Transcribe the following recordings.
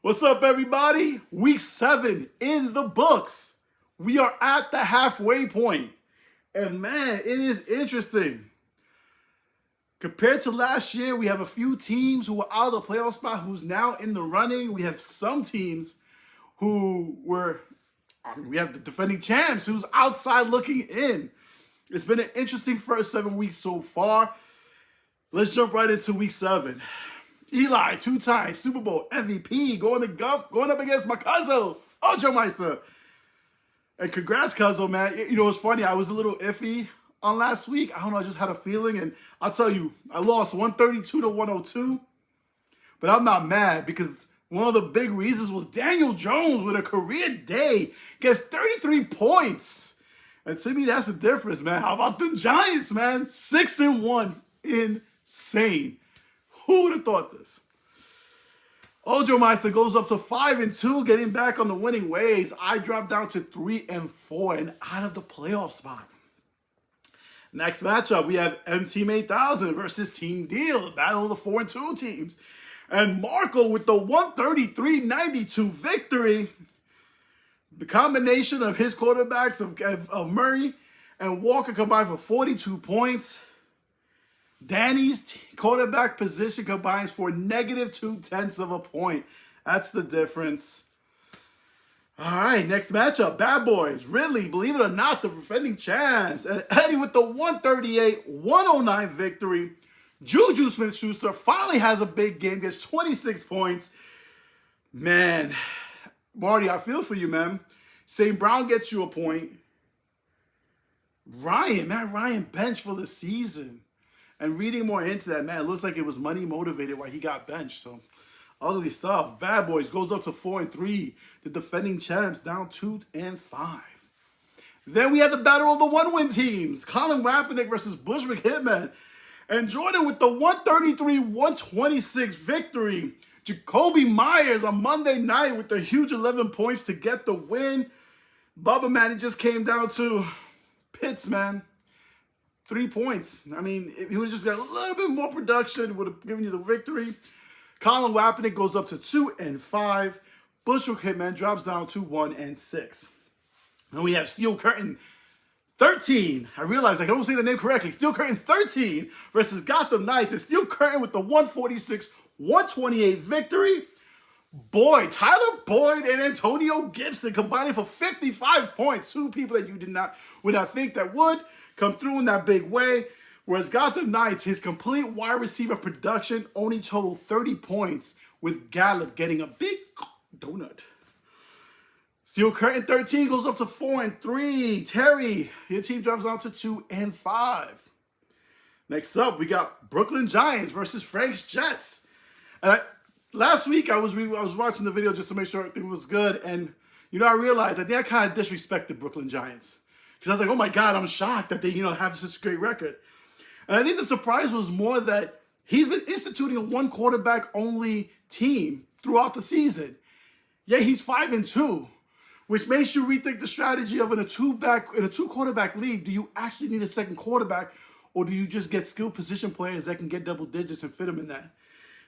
What's up, everybody? Week 7 in the books. We are at the halfway point. And man, it is interesting. Compared to last year, we have a few teams who were out of the playoff spot who's now in the running. We have some teams who we have the defending champs who's outside looking in. It's been an interesting first 7 weeks so far. Let's jump right into week 7. Eli, 2-time Super Bowl MVP, going up against my cousin, Ocho Meister. And congrats, cousin, man. You know, it's funny. I was a little iffy on last week. I don't know. I just had a feeling. And I'll tell you, I lost 132 to 102. But I'm not mad because one of the big reasons was Daniel Jones with a career day gets 33 points. And to me, that's the difference, man. How about the Giants, man? 6-1. Insane. Who would have thought this? Ojo Meister goes up to 5-2, getting back on the winning ways. I dropped down to 3-4 and out of the playoff spot. Next matchup, we have Team 8000 versus Team Deal, the battle of the 4-2 teams. And Marco with the 133-92 victory. The combination of his quarterbacks of Murray and Walker combined for 42 points. Danny's quarterback position combines for -0.2 points. That's the difference. All right, next matchup. Bad Boys. Ridley, believe it or not, the defending champs. And Eddie with the 138-109 victory. Juju Smith-Schuster finally has a big game, gets 26 points. Man, Marty, I feel for you, man. St. Brown gets you a point. Ryan benched for the season. And reading more into that, man, it looks like it was money motivated why he got benched. So, ugly stuff. Bad Boys goes up to 4-3. The defending champs down 2-5. Then we have the battle of the one-win teams. Colin Kaepernick versus Bushwick Hitman. And Jordan with the 133-126 victory. Jacoby Myers on Monday night with the huge 11 points to get the win. Bubba, man, it just came down to Pitts, man. 3 points. I mean, if he would have just got a little bit more production, it would have given you the victory. Colin Kaepernick goes up to 2-5. Bushwick Hitman drops down to 1-6. And we have Steel Curtain 13. I realize I don't say the name correctly. Steel Curtain 13 versus Gotham Knights. And Steel Curtain with the 146-128 victory. Boy, Tyler Boyd and Antonio Gibson combining for 55 points. Two people that you would not think that would come through in that big way. Whereas Gotham Knights, his complete wide receiver production only totaled 30 points, with Gallup getting a big donut. Steel Curtain 13 goes up to 4-3. Terry, your team drops down to 2-5. Next up, we got Brooklyn Giants versus Frank's Jets. And last week, I was watching the video just to make sure everything was good. And, you know, I realized that I kind of disrespected Brooklyn Giants. Because I was like, oh my God, I'm shocked that they, have such a great record. And I think the surprise was more that he's been instituting a one quarterback only team throughout the season. Yeah, he's 5-2, which makes you rethink the strategy of in a two quarterback league. Do you actually need a second quarterback, or do you just get skilled position players that can get double digits and fit them in that?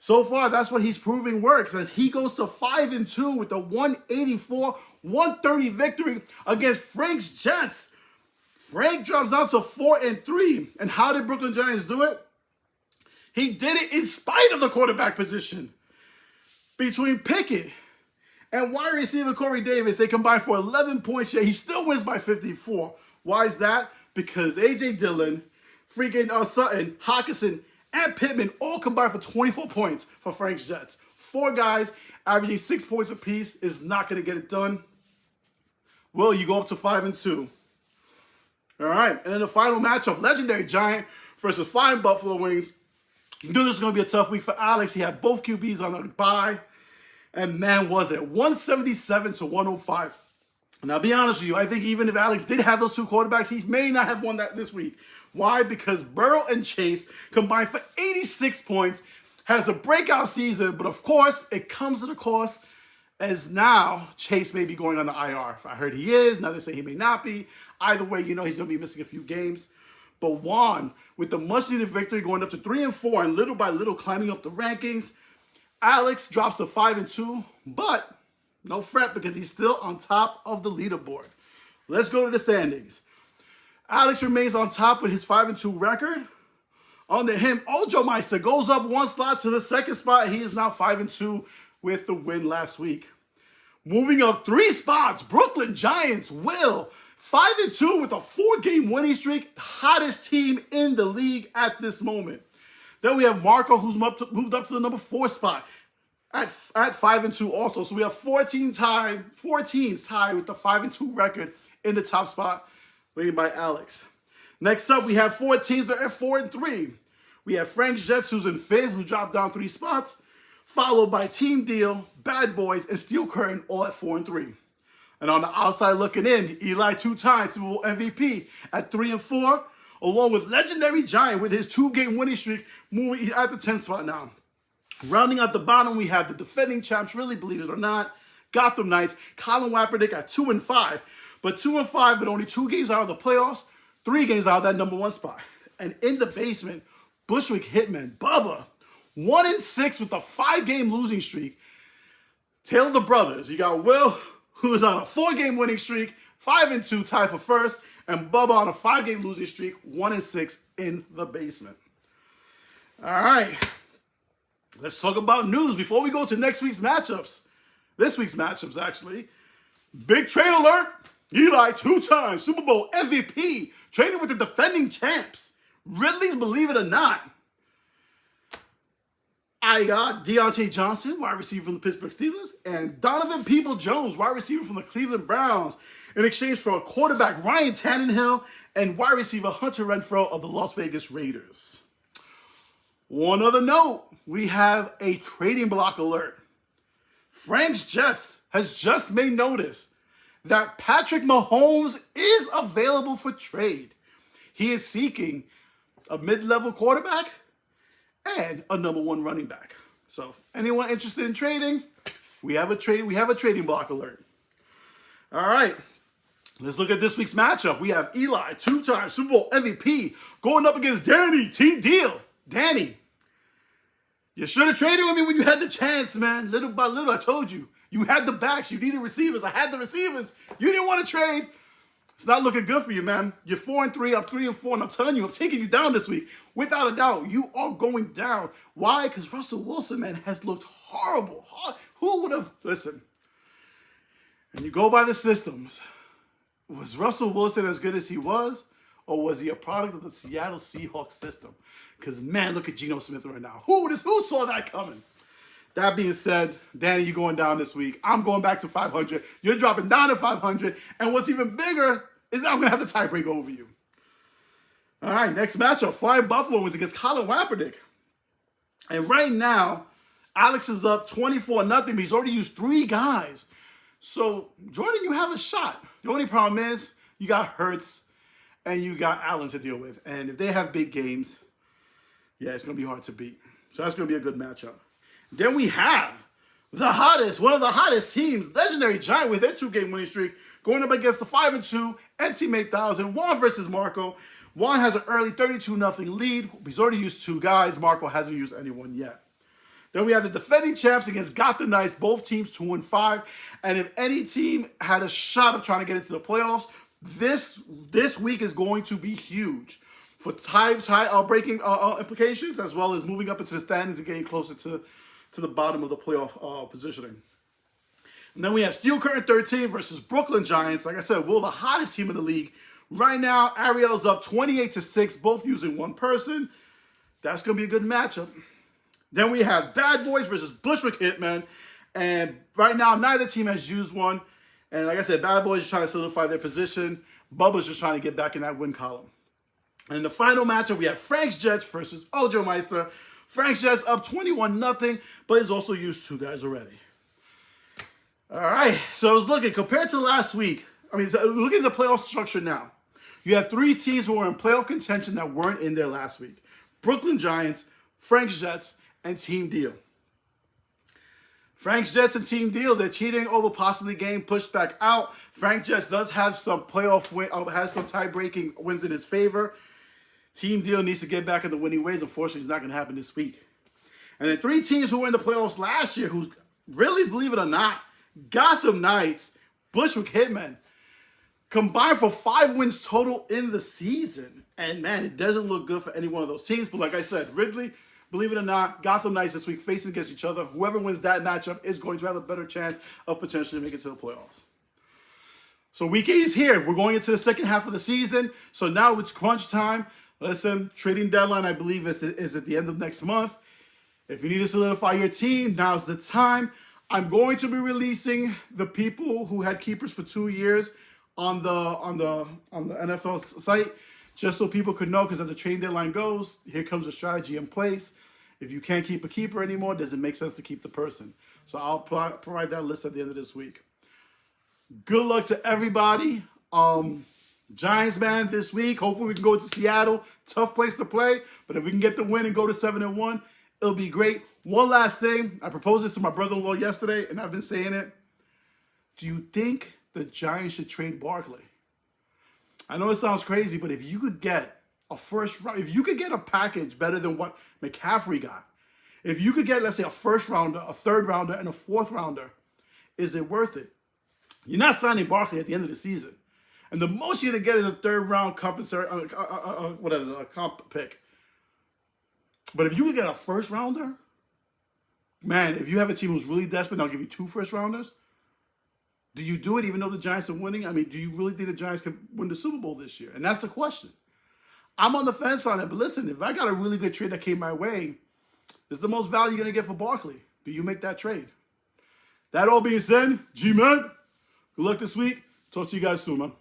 So far, that's what he's proving works as he goes to 5-2 with a 184-130 victory against Frank's Jets. Frank drops out to 4-3. And how did Brooklyn Giants do it? He did it in spite of the quarterback position. Between Pickett and wide receiver Corey Davis, they combined for 11 points. Yet he still wins by 54. Why is that? Because A.J. Dillon, freaking Sutton, Hawkinson, and Pittman all combined for 24 points for Frank's Jets. 4 guys averaging 6 points apiece is not going to get it done. Well, you go up to 5-2. All right, and then the final matchup, Legendary Giant versus Flying Buffalo Wings. You knew this was going to be a tough week for Alex. He had both QBs on the bye. And man, was it 177-105. And I'll be honest with you, I think even if Alex did have those two quarterbacks, he may not have won that this week. Why? Because Burrow and Chase combined for 86 points, has a breakout season, but of course, it comes at a cost, as now Chase may be going on the IR. I heard he is. Now they say he may not be. Either way, he's going to be missing a few games. But Juan, with the much-needed victory, going up to 3-4 and little by little climbing up the rankings. Alex drops to 5-2 But no fret because he's still on top of the leaderboard. Let's go to the standings. Alex remains on top with his 5-2 record. Under him, Ojo Meister goes up one slot to the second spot. He is now 5-2 with the win last week. Moving up 3 spots, Brooklyn Giants will 5-2 with a 4-game winning streak, hottest team in the league at this moment. Then we have Marco, who's moved up to the number 4 spot at 5-2 also. So we have 4 teams tied with the 5-2 record in the top spot, leading by Alex. Next up, we have 4 teams that are at 4-3. We have Frank's Jets, who's in 5th, who dropped down 3 spots, followed by Team Deal, Bad Boys, and Steel Curtain, all at 4-3. And on the outside looking in, Eli 2-time Super Bowl MVP at 3-4, along with legendary Giant with his 2-game winning streak, moving at the 10th spot now. Rounding out the bottom, we have the defending champs, really believe it or not, Gotham Knights, Colin Kaepernick at 2-5, but 2-5, but only 2 games out of the playoffs, 3 games out of that number 1 spot. And in the basement, Bushwick Hitman, Bubba, 1-6 with a 5-game losing streak. Tail of the brothers, you got Will, who is on a 4-game winning streak, 5-2 tied for first, and Bubba on a 5-game losing streak, 1-6 in the basement. All right, let's talk about news before we go to next week's matchups. This week's matchups, actually. Big trade alert. Eli 2-time Super Bowl MVP, trading with the defending champs. Ridley's Believe It or Not. I got Deontay Johnson, wide receiver from the Pittsburgh Steelers, and Donovan Peoples-Jones, wide receiver from the Cleveland Browns, in exchange for a quarterback Ryan Tannehill and wide receiver Hunter Renfrow of the Las Vegas Raiders. One other note, we have a trading block alert. Frank's Jets has just made notice that Patrick Mahomes is available for trade. He is seeking a mid-level quarterback and a number 1 running back. So if anyone interested in trading, we have a trading block alert. All right, let's look at this week's matchup. We have Eli, 2-time Super Bowl MVP, going up against Danny, Team Deal. Danny, you should have traded with me when you had the chance, man. Little by little, I told you. You had the backs. You needed receivers. I had the receivers. You didn't want to trade. It's not looking good for you, man. You're 4-3. I'm 3-4. And I'm telling you, I'm taking you down this week. Without a doubt, you are going down. Why? Because Russell Wilson, man, has looked horrible. Who would have... Listen. And you go by the systems. Was Russell Wilson as good as he was? Or was he a product of the Seattle Seahawks system? Because, man, look at Geno Smith right now. Who saw that coming? That being said, Danny, you're going down this week. I'm going back to 500. You're dropping down to 500. And what's even bigger is I'm going to have the tiebreak over you. All right, next matchup. Flying Buffalo was against Colin Kaepernick. And right now, Alex is up 24-0, but he's already used 3 guys. So, Jordan, you have a shot. The only problem is you got Hurts and you got Allen to deal with. And if they have big games, yeah, it's going to be hard to beat. So that's going to be a good matchup. Then we have one of the hottest teams, legendary Giant with their 2-game winning streak, going up against the 5-2 Team 8000, Juan versus Marco. Juan has an early 32-0 lead. He's already used 2 guys. Marco hasn't used anyone yet. Then we have the defending champs against Gotham Knights, both teams 2-5. And if any team had a shot of trying to get into the playoffs, this week is going to be huge for tie-breaking implications, as well as moving up into the standings and getting closer to the bottom of the playoff positioning. And then we have Steel Curtain 13 versus Brooklyn Giants. Like I said, we're the hottest team in the league. Right now, Ariel's up 28-6, both using 1 person. That's going to be a good matchup. Then we have Bad Boys versus Bushwick Hitman. And right now, neither team has used one. And like I said, Bad Boys are trying to solidify their position. Bubba's just trying to get back in that win column. And in the final matchup, we have Frank's Jets versus Ojo Meister. Frank's Jets up 21-0, but he's also used 2 guys already. All right, so I was looking, compared to last week, look at the playoff structure now. You have 3 teams who are in playoff contention that weren't in there last week. Brooklyn Giants, Frank's Jets, and Team Deal. Frank's Jets and Team Deal, they're cheating over possibly getting pushed back out. Frank Jets does have some playoff win, has some tie-breaking wins in his favor. Team Deal needs to get back in the winning ways. Unfortunately, it's not going to happen this week. And then 3 teams who were in the playoffs last year who Ridley's, believe it or not, Gotham Knights, Bushwick Hitmen, combined for 5 wins total in the season. And man, it doesn't look good for any one of those teams. But like I said, Ridley, believe it or not, Gotham Knights this week facing against each other. Whoever wins that matchup is going to have a better chance of potentially making it to the playoffs. So week 8 is here. We're going into the second half of the season. So now it's crunch time. Listen, trading deadline, I believe, is at the end of next month. If you need to solidify your team, now's the time. I'm going to be releasing the people who had keepers for 2 years on the NFL site, just so people could know, because as the trading deadline goes, here comes a strategy in place. If you can't keep a keeper anymore, does it make sense to keep the person? So I'll provide that list at the end of this week. Good luck to everybody. Giants, man, this week. Hopefully we can go to Seattle. Tough place to play, but if we can get the win and go to 7-1, it'll be great. One last thing. I proposed this to my brother-in-law yesterday, and I've been saying it. Do you think the Giants should trade Barkley? I know it sounds crazy, but if you could get a first round, if you could get a package better than what McCaffrey got, if you could get, let's say, a first rounder, a third rounder, and a fourth rounder, is it worth it? You're not signing Barkley at the end of the season. And the most you're going to get is a third round comp pick. But if you could get a first rounder, man, if you have a team who's really desperate, they'll give you 2 first rounders. Do you do it even though the Giants are winning? I mean, do you really think the Giants can win the Super Bowl this year? And that's the question. I'm on the fence on it, but listen, if I got a really good trade that came my way, it's the most value you're going to get for Barkley. Do you make that trade? That all being said, G-Man, good luck this week. Talk to you guys soon, man.